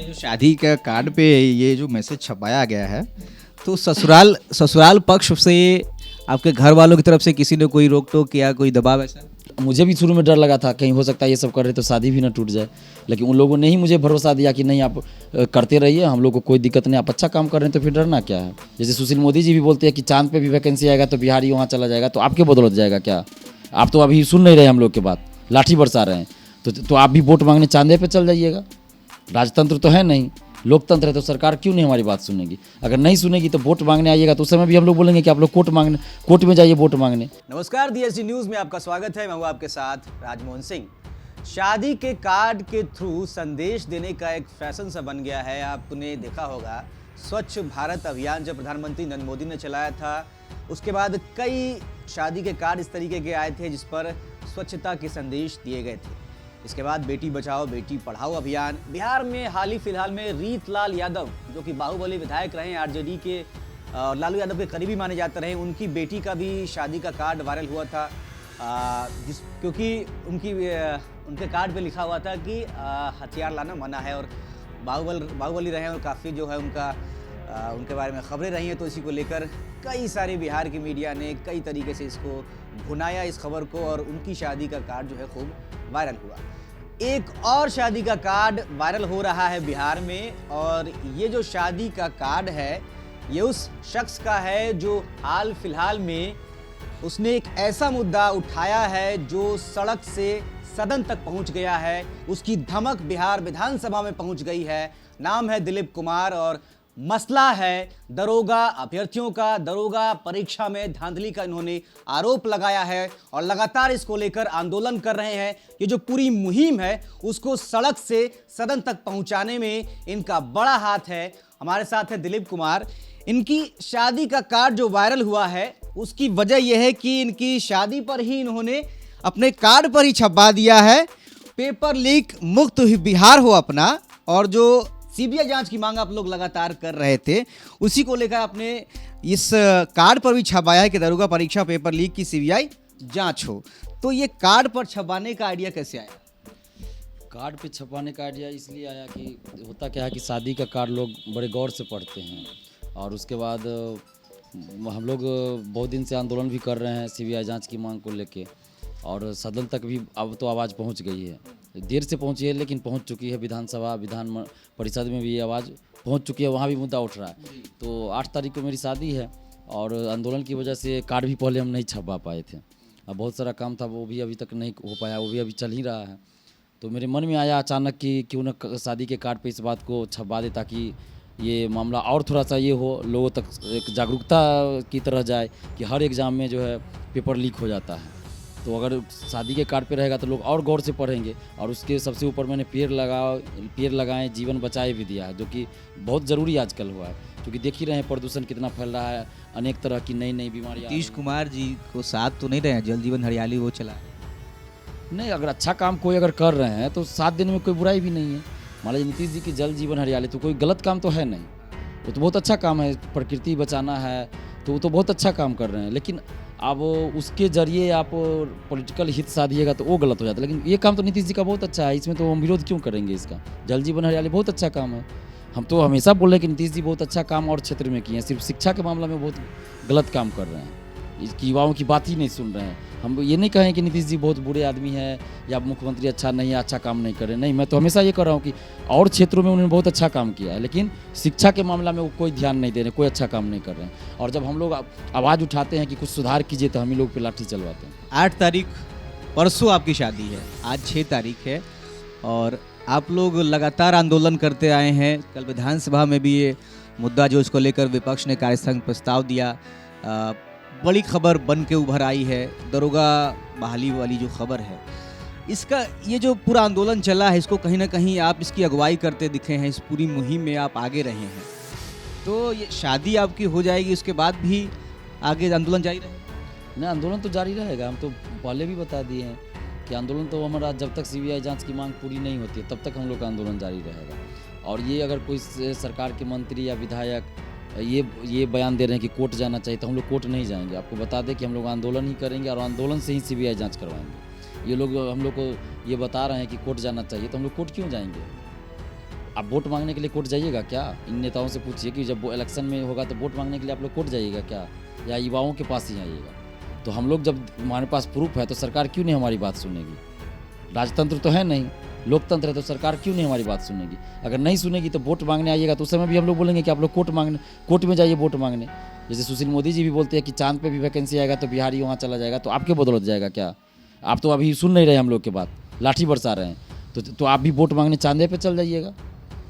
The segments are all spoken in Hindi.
जो शादी का कार्ड पे ये जो मैसेज छपाया गया है, तो ससुराल पक्ष से आपके घर वालों की तरफ से किसी ने कोई रोक टोक या कोई दबाव ऐसा? मुझे भी शुरू में डर लगा था कहीं हो सकता है ये सब कर रहे तो शादी भी ना टूट जाए, लेकिन उन लोगों ने ही मुझे भरोसा दिया कि नहीं आप करते रहिए, हम लोग को कोई दिक्कत नहीं, आप अच्छा काम कर रहे हैं तो फिर डरना क्या है। जैसे सुशील मोदी जी भी बोलते हैं कि चांद पे भी वैकेंसी आएगा तो बिहारी वहाँ चला जाएगा, तो आपके बदौलत जाएगा क्या? आप तो अभी सुन नहीं रहे हम लोग के बात, लाठी बरसा रहे हैं, तो आप भी वोट मांगने चांदे पे चल जाइएगा। राजतंत्र तो है नहीं, लोकतंत्र है, तो सरकार क्यों नहीं हमारी बात सुनेगी? अगर नहीं सुनेगी तो वोट मांगने आइएगा, तो उस समय भी हम लोग बोलेंगे कि आप लोग कोर्ट में जाइए वोट मांगने। नमस्कार, DSD न्यूज में आपका स्वागत है। मैं हूं आपके साथ राजमोहन सिंह। शादी के कार्ड के थ्रू संदेश देने का एक फैशन सा बन गया है। आपने देखा होगा स्वच्छ भारत अभियान जब प्रधानमंत्री नरेंद्र मोदी ने चलाया था, उसके बाद कई शादी के कार्ड इस तरीके के आए थे जिस पर स्वच्छता के संदेश दिए गए थे। इसके बाद बेटी बचाओ बेटी पढ़ाओ अभियान। बिहार में हाल ही फिलहाल में रीतलाल यादव, जो कि बाहुबली विधायक रहे, आरजेडी के लालू यादव के करीबी माने जाते रहे, उनकी बेटी का भी शादी का कार्ड वायरल हुआ था, क्योंकि उनके कार्ड पे लिखा हुआ था कि हथियार लाना मना है, और बाहुबली रहे हैं और काफ़ी जो है उनके बारे में खबरें रही हैं। तो इसी को लेकर कई सारे बिहार की मीडिया ने कई तरीके से इसको भुनाया, इस खबर को, और उनकी शादी का कार्ड जो है खूब वायरल हुआ। एक और शादी का कार्ड वायरल हो रहा है बिहार में, और ये जो शादी का कार्ड है ये उस शख्स का है जो हाल फिलहाल में उसने एक ऐसा मुद्दा उठाया है जो सड़क से सदन तक पहुंच गया है। उसकी धमक बिहार विधानसभा में पहुंच गई है। नाम है दिलीप कुमार और मसला है दरोगा अभ्यर्थियों का। दरोगा परीक्षा में धांधली का इन्होंने आरोप लगाया है और लगातार इसको लेकर आंदोलन कर रहे हैं। ये जो पूरी मुहिम है उसको सड़क से सदन तक पहुंचाने में इनका बड़ा हाथ है। हमारे साथ है दिलीप कुमार। इनकी शादी का कार्ड जो वायरल हुआ है उसकी वजह यह है कि इनकी शादी पर ही इन्होंने अपने कार्ड पर ही छपवा दिया है पेपर लीक मुक्त बिहार हो अपना, और जो सीबीआई जांच की मांग आप लोग लगातार कर रहे थे उसी को लेकर आपने इस कार्ड पर भी छपाया है कि दरोगा परीक्षा पेपर लीक की सीबीआई जांच हो। तो ये कार्ड पर छपाने का आइडिया कैसे आया? कार्ड पे छपाने का आइडिया इसलिए आया कि होता क्या है कि शादी का कार्ड लोग बड़े गौर से पढ़ते हैं, और उसके बाद हम लोग बहुत दिन से आंदोलन भी कर रहे हैं सीबीआई जांच की मांग को लेके, और सदन तक भी अब तो आवाज़ पहुंच गई है। देर से पहुंची है लेकिन पहुंच चुकी है। विधान परिषद में भी ये आवाज़ पहुंच चुकी है, वहाँ भी मुद्दा उठ रहा है। तो 8 तारीख को मेरी शादी है, और आंदोलन की वजह से कार्ड भी पहले हम नहीं छपवा पाए थे। अब बहुत सारा काम था, वो भी अभी तक नहीं हो पाया, वो भी अभी चल ही रहा है। तो मेरे मन में आया अचानक कि क्यों न शादी के कार्ड पे इस बात को छपवा दे, ताकि ये मामला और थोड़ा सा ये हो, लोगों तक एक जागरूकता की तरह जाए कि हर एग्ज़ाम में जो है पेपर लीक हो जाता है। तो अगर शादी के कार्ड पे रहेगा तो लोग और गौर से पढ़ेंगे। और उसके सबसे ऊपर मैंने पेड़ लगाएं जीवन बचाए भी दिया है, जो कि बहुत ज़रूरी आजकल हुआ है, क्योंकि देख ही रहे हैं प्रदूषण कितना फैल रहा है, अनेक तरह की नई बीमारियाँ। नीतीश कुमार जी को साथ तो नहीं रहे हैं, जल जीवन हरियाली वो चला नहीं, अगर अच्छा काम कोई अगर कर रहे हैं तो 7 दिन में कोई बुराई भी नहीं है। मान लीजिए नीतीश जी की जल जीवन हरियाली तो कोई गलत काम तो है नहीं, वो तो बहुत अच्छा काम है, प्रकृति बचाना है, तो वो तो बहुत अच्छा काम कर रहे हैं। लेकिन अब उसके जरिए आप पॉलिटिकल हित साधिएगा तो वो गलत हो जाता है। लेकिन ये काम तो नीतीश जी का बहुत अच्छा है, इसमें तो हम विरोध क्यों करेंगे इसका? जल जीवन हरियाली बहुत अच्छा काम है। हम तो हमेशा बोल रहे हैं कि नीतीश जी बहुत अच्छा काम और क्षेत्र में किए हैं, सिर्फ शिक्षा के मामला में बहुत गलत काम कर रहे हैं, युवाओं की बात ही नहीं सुन रहे हैं। हम ये नहीं कहें कि नीतीश जी बहुत बुरे आदमी हैं या मुख्यमंत्री अच्छा नहीं है, अच्छा काम नहीं कर रहे, नहीं, मैं तो हमेशा ये कर रहा हूँ कि और क्षेत्रों में उन्होंने बहुत अच्छा काम किया है, लेकिन शिक्षा के मामला में वो कोई ध्यान नहीं दे रहे, कोई अच्छा काम नहीं कर रहे हैं। और जब हम लोग आवाज़ उठाते हैं कि कुछ सुधार कीजिए तो हम ही लोग पे लाठी चलवाते हैं। 8 तारीख परसों आपकी शादी है, आज 6 तारीख है, और आप लोग लगातार आंदोलन करते आए हैं। कल विधानसभा में भी ये मुद्दा जो इसको लेकर विपक्ष ने कार्यस्थगन प्रस्ताव दिया, बड़ी खबर बन के उभर आई है दरोगा बहाली वाली जो खबर है। इसका ये जो पूरा आंदोलन चला है, इसको कहीं ना कहीं आप इसकी अगुवाई करते दिखे हैं, इस पूरी मुहिम में आप आगे रहे हैं। तो ये शादी आपकी हो जाएगी, उसके बाद भी आगे आंदोलन जारी रहेगा? नहीं, आंदोलन तो जारी रहेगा। हम तो पहले भी बता दिए हैं कि आंदोलन तो हमारा जब तक सीबीआई जांच की मांग पूरी नहीं होती है तब तक हम लोग का आंदोलन जारी रहेगा। और ये अगर कोई सरकार के मंत्री या विधायक ये बयान दे रहे हैं कि कोर्ट जाना चाहिए, तो हम लोग कोर्ट नहीं जाएंगे। आपको बता दें कि हम लोग आंदोलन ही करेंगे और आंदोलन से ही सीबीआई जांच करवाएंगे। ये लोग हम लोग को ये बता रहे हैं कि कोर्ट जाना चाहिए, तो हम लोग कोर्ट क्यों जाएंगे? आप वोट मांगने के लिए कोर्ट जाइएगा क्या? इन नेताओं से पूछिए कि जब वो इलेक्शन में होगा तो वोट मांगने के लिए आप लोग कोर्ट जाइएगा क्या, या युवाओं के पास ही आइएगा? तो हम लोग जब हमारे पास प्रूफ है तो सरकार क्यों नहीं हमारी बात सुनेगी? राजतंत्र तो है नहीं, लोकतंत्र है, तो सरकार क्यों नहीं हमारी बात सुनेगी? अगर नहीं सुनेगी तो वोट मांगने आइएगा तो उस समय भी हम लोग बोलेंगे कि आप लोग कोर्ट में जाइए वोट मांगने। जैसे सुशील मोदी जी भी बोलते हैं कि चांद पे भी वैकेंसी आएगा तो बिहारी वहाँ चला जाएगा, तो आपके बदौलत जाएगा क्या? आप तो अभी सुन नहीं रहे हम लोग के बात, लाठी बरसा रहे हैं। तो आप भी वोट मांगने चांदे पे चल जाइएगा।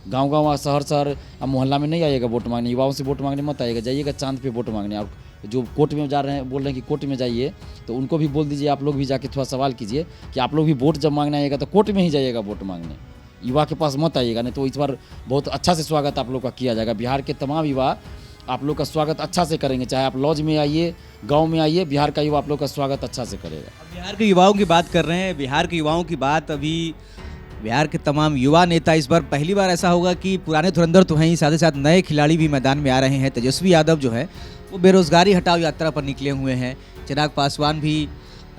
गांव शहर अब मोहल्ला में नहीं आइएगा वोट मांगने, युवाओं से वोट मांगने मत आइएगा, जाइएगा चांद पे वोट मांगने। और जो कोर्ट में जा रहे हैं, बोल रहे हैं कि कोर्ट में जाइए, तो उनको भी बोल दीजिए, आप लोग भी जाके थोड़ा सवाल कीजिए कि आप लोग भी वोट जब मांगने आइएगा तो कोर्ट में ही जाइएगा वोट मांगने, युवा के पास मत आइएगा। नहीं तो इस बार बहुत अच्छा से स्वागत आप लोग का किया जाएगा। बिहार के तमाम युवा आप लोग का स्वागत अच्छा से करेंगे, चाहे आप लॉज में आइए, गांव में आइए, बिहार का युवा आप लोग का स्वागत अच्छा से करेगा। बिहार के युवाओं की बात कर रहे हैं, बिहार के युवाओं की बात, अभी बिहार के तमाम युवा नेता, इस बार पहली बार ऐसा होगा कि पुराने धुरंधर तो हैं ही, साथ ही साथ नए खिलाड़ी भी मैदान में आ रहे हैं। तेजस्वी यादव जो है वो बेरोजगारी हटाओ यात्रा पर निकले हुए हैं। चिराग पासवान भी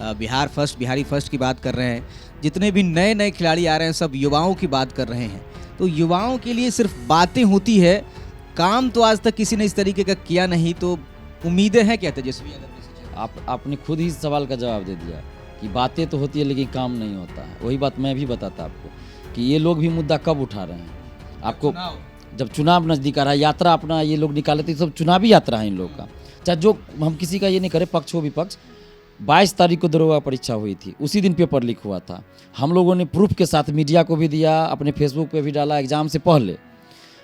बिहारी फर्स्ट की बात कर रहे हैं। जितने भी नए नए खिलाड़ी आ रहे हैं सब युवाओं की बात कर रहे हैं। तो युवाओं के लिए सिर्फ बातें होती है, काम तो आज तक किसी ने इस तरीके का किया नहीं, तो उम्मीदें हैं क्या तेजस्वी यादव? आपने खुद ही सवाल का जवाब दे दिया कि बातें तो होती है लेकिन काम नहीं होता है। वही बात मैं भी बताता आपको कि ये लोग भी मुद्दा कब उठा रहे हैं। आपको जब चुनाव नज़दीक आ रहा है, यात्रा अपना ये लोग निकाले, तो सब चुनावी यात्रा है इन लोग का। चाहे जो हम किसी का ये नहीं करें, पक्ष हो विपक्ष। 22 तारीख को दरोगा परीक्षा हुई थी, उसी दिन पेपर लीक हुआ था। हम लोगों ने प्रूफ के साथ मीडिया को भी दिया, अपने फेसबुक पे भी डाला एग्ज़ाम से पहले।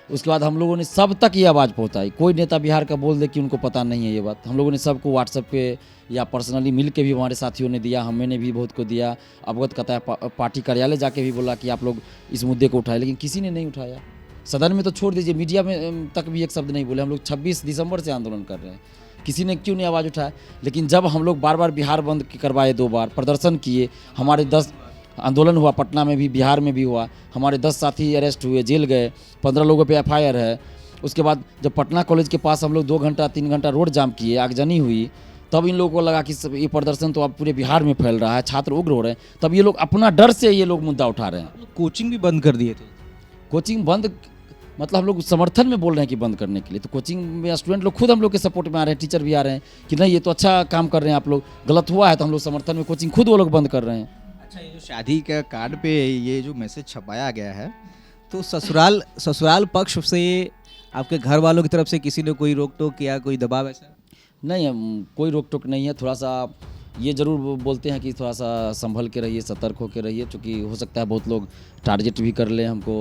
उसके बाद हम लोगों ने सब तक ये आवाज़ पहुंचाई। कोई नेता बिहार का बोल दे कि उनको पता नहीं है ये बात, हम लोगों ने सबको व्हाट्सएप पे या पर्सनली मिल के भी हमारे साथियों ने दिया, हमने भी बहुत को दिया, अवगत करता है। पार्टी कार्यालय जाके भी बोला कि आप लोग इस मुद्दे को उठाए, लेकिन किसी ने नहीं उठाया। सदन में तो छोड़ दीजिए, मीडिया में तक भी एक शब्द नहीं बोले। हम लोग 26 दिसंबर से आंदोलन कर रहे हैं, किसी ने क्यों नहीं आवाज़ उठाया? लेकिन जब हम लोग बार बार बिहार बंद करवाए, 2 बार प्रदर्शन किए, हमारे 10 आंदोलन हुआ, पटना में भी, बिहार में भी हुआ, हमारे 10 साथी अरेस्ट हुए, जेल गए, 15 लोगों पे FIR है। उसके बाद जब पटना कॉलेज के पास हम लोग 2 घंटा 3 घंटा रोड जाम किए, आगजनी हुई, तब इन लोगों को लगा कि ये प्रदर्शन तो अब पूरे बिहार में फैल रहा है, छात्र उग्र हो रहे हैं। तब ये लोग अपना डर से ये लोग मुद्दा उठा रहे हैं। कोचिंग भी बंद कर दिए थे। कोचिंग बंद मतलब हम लोग समर्थन में बोल रहे हैं कि बंद करने के लिए। तो कोचिंग में स्टूडेंट लोग खुद हम लोग के सपोर्ट में आ रहे हैं, टीचर भी आ रहे हैं कि नहीं ये तो अच्छा काम कर रहे हैं आप लोग, गलत हुआ है तो हम लोग समर्थन में कोचिंग खुद वो लोग बंद कर रहे हैं। अच्छा, ये जो शादी का कार्ड पे ये जो मैसेज छपाया गया है, तो ससुराल पक्ष से आपके घर वालों की तरफ से किसी ने कोई रोक टोक या कोई दबाव ऐसा? नहीं, कोई रोक टोक नहीं है। थोड़ा सा ये ज़रूर बोलते हैं कि थोड़ा सा संभल के रहिए, सतर्क होकर रहिए, क्योंकि हो सकता है बहुत लोग टारगेट भी कर ले हमको।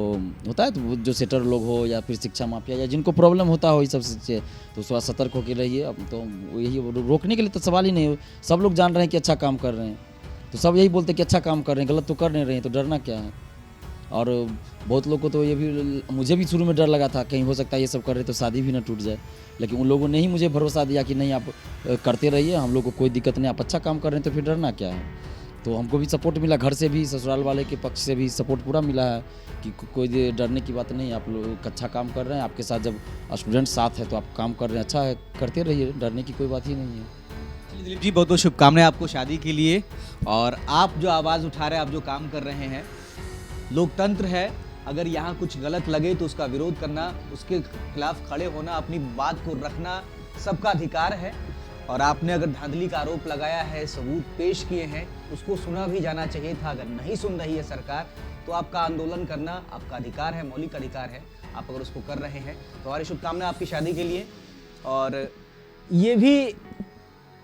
होता है तो जो सेटर लोग हो या फिर शिक्षा माफिया या जिनको प्रॉब्लम होता हो इस सब से, तो थोड़ा सतर्क होकर रहिए। अब तो यही रोकने के लिए तो सवाल ही नहीं हो, सब लोग जान रहे हैं कि अच्छा काम कर रहे हैं, तो सब यही बोलते हैं कि अच्छा काम कर रहे हैं, गलत तो कर नहीं रहे हैं, तो डरना क्या है। और बहुत लोग को तो ये भी, मुझे भी शुरू में डर लगा था कहीं हो सकता है ये सब कर रहे तो शादी भी ना टूट जाए, लेकिन उन लोगों ने ही मुझे भरोसा दिया कि नहीं आप करते रहिए, हम लोग को कोई दिक्कत नहीं, आप अच्छा काम कर रहे हैं तो फिर डरना क्या है। तो हमको भी सपोर्ट मिला, घर से भी, ससुराल वाले के पक्ष से भी सपोर्ट पूरा मिला है कि कोई डरने की बात नहीं, आप लोग अच्छा काम कर रहे हैं, आपके साथ जब स्टूडेंट साथ है तो आप काम कर रहे हैं, अच्छा है, करते रहिए, डरने की कोई बात ही नहीं है। दिलीप जी, बहुत बहुत शुभकामनाएं आपको शादी के लिए। और आप जो आवाज़ उठा रहे हैं, आप जो काम कर रहे हैं, लोकतंत्र है, अगर यहाँ कुछ गलत लगे तो उसका विरोध करना, उसके खिलाफ खड़े होना, अपनी बात को रखना सबका अधिकार है। और आपने अगर धांधली का आरोप लगाया है, सबूत पेश किए हैं, उसको सुना भी जाना चाहिए था। अगर नहीं सुन रही है सरकार तो आपका आंदोलन करना आपका अधिकार है, मौलिक अधिकार है। आप अगर उसको कर रहे हैं तो हमारी शुभकामनाएं आपकी शादी के लिए। और ये भी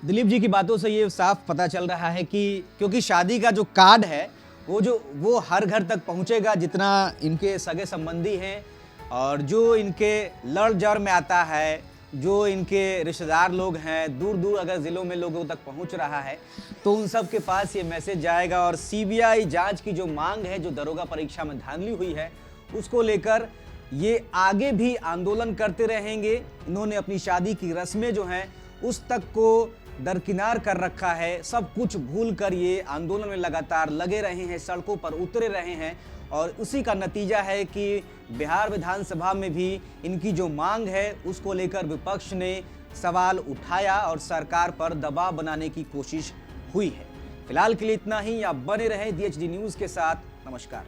दिलीप जी की बातों से ये साफ पता चल रहा है कि क्योंकि शादी का जो कार्ड है वो हर घर तक पहुंचेगा, जितना इनके सगे संबंधी हैं और जो इनके लड़ जड़ में आता है, जो इनके रिश्तेदार लोग हैं, दूर दूर अगर ज़िलों में लोगों तक पहुंच रहा है, तो उन सब के पास ये मैसेज जाएगा। और CBI जांच की जो मांग है, जो दरोगा परीक्षा में धांधली हुई है, उसको लेकर ये आगे भी आंदोलन करते रहेंगे। इन्होंने अपनी शादी की रस्में जो हैं उस तक को दरकिनार कर रखा है, सब कुछ भूल कर ये आंदोलन में लगातार लगे रहे हैं, सड़कों पर उतरे रहे हैं। और उसी का नतीजा है कि बिहार विधानसभा में भी इनकी जो मांग है उसको लेकर विपक्ष ने सवाल उठाया और सरकार पर दबाव बनाने की कोशिश हुई है। फिलहाल के लिए इतना ही। आप बने रहें DHD न्यूज़ के साथ। नमस्कार।